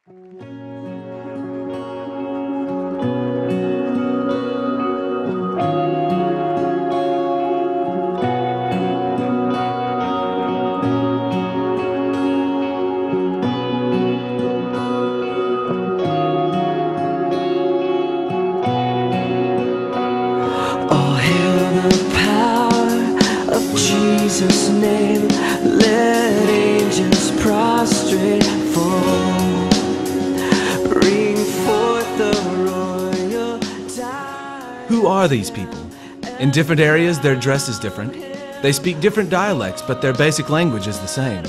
All hail the power of Jesus' name. Let angels prostrate fall. Bring forth the royal tide. Who are these people? In different areas, their dress is different. They speak different dialects, but their basic language is the same.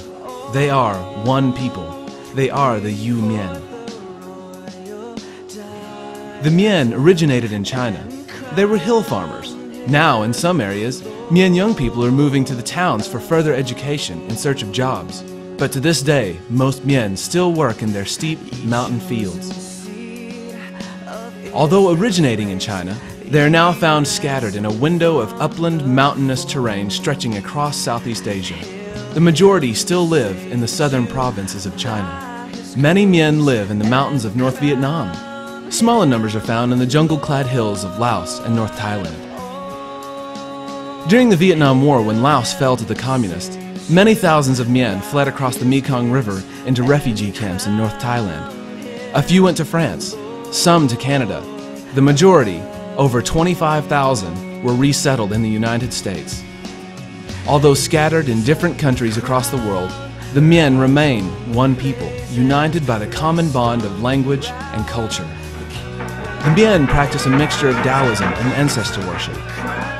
They are one people. They are the Yu Mian. The Mian originated in China. They were hill farmers. Now, in some areas, Mian young people are moving to the towns for further education in search of jobs. But to this day, most Mian still work in their steep mountain fields. Although originating in China, they are now found scattered in a window of upland mountainous terrain stretching across Southeast Asia. The majority still live in the southern provinces of China. Many Mian live in the mountains of North Vietnam. Smaller numbers are found in the jungle-clad hills of Laos and North Thailand. During the Vietnam War, when Laos fell to the communists, many thousands of Mian fled across the Mekong River into refugee camps in North Thailand. A few went to France, some to Canada. The majority, over 25,000, were resettled in the United States. Although scattered in different countries across the world, the Mian remain one people, united by the common bond of language and culture. The Mian practice a mixture of Taoism and ancestor worship.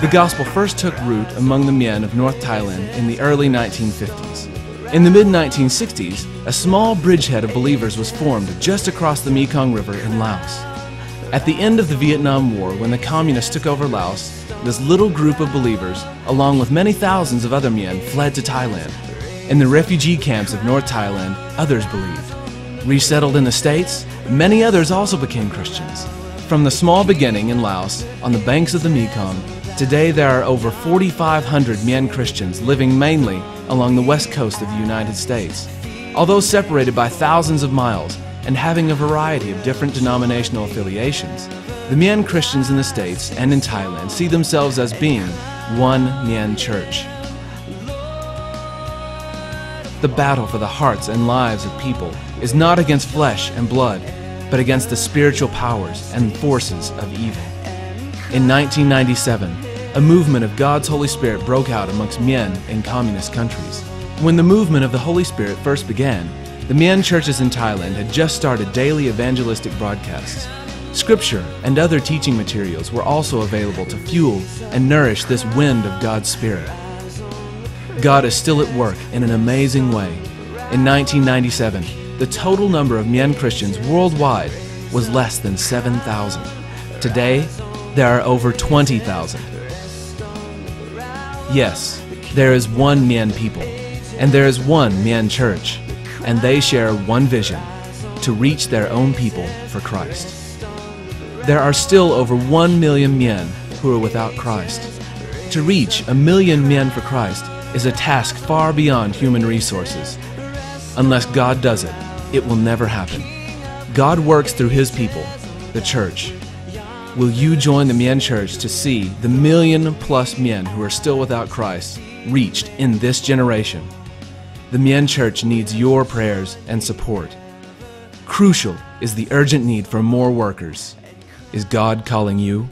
The gospel first took root among the Mian of North Thailand in the early 1950s. In the mid-1960s, a small bridgehead of believers was formed just across the Mekong River in Laos. At the end of the Vietnam War, when the communists took over Laos, this little group of believers, along with many thousands of other Mian, fled to Thailand. In the refugee camps of North Thailand, others believed. Resettled in the States, many others also became Christians. From the small beginning in Laos, on the banks of the Mekong, today there are over 4,500 Mian Christians living mainly along the west coast of the United States. Although separated by thousands of miles and having a variety of different denominational affiliations, the Mian Christians in the States and in Thailand see themselves as being one Mian church. The battle for the hearts and lives of people is not against flesh and blood, but against the spiritual powers and forces of evil. In 1997, a movement of God's Holy Spirit broke out amongst Mian in communist countries. When the movement of the Holy Spirit first began, the Mian churches in Thailand had just started daily evangelistic broadcasts. Scripture and other teaching materials were also available to fuel and nourish this wind of God's Spirit. God is still at work in an amazing way. In 1997, the total number of Mian Christians worldwide was less than 7,000. Today, there are over 20,000. Yes, there is one Mian people, and there is one Mian church, and they share one vision: to reach their own people for Christ. There are still over 1 million Mian who are without Christ. To reach 1 million Mian for Christ is a task far beyond human resources. Unless God does it, it will never happen. God works through His people, the church. Will you join the Mian church to see the 1 million+ Mian who are still without Christ reached in this generation? The Mian church needs your prayers and support. Crucial is the urgent need for more workers. Is God calling you?